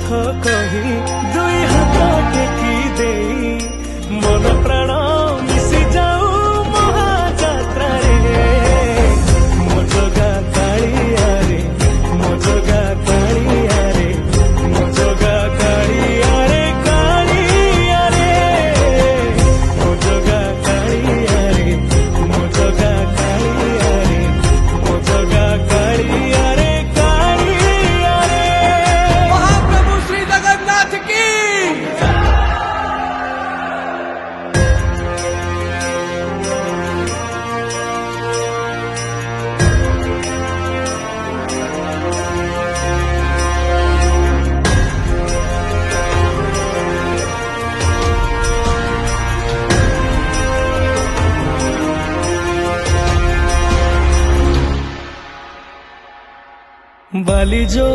कथ कही दुई हाथ टेकी दे मन प्राण मिशि जाऊ महाजात्रा रे मो जगा कालिया रे मो जगा कालिया रे मो जगा कालिया रे कालिया रे मो जगा कालिया रे मो जगा कालिया रे मो जगा कालिया रे कालिया रे। महाप्रभु श्री जगन्नाथ की बाली जो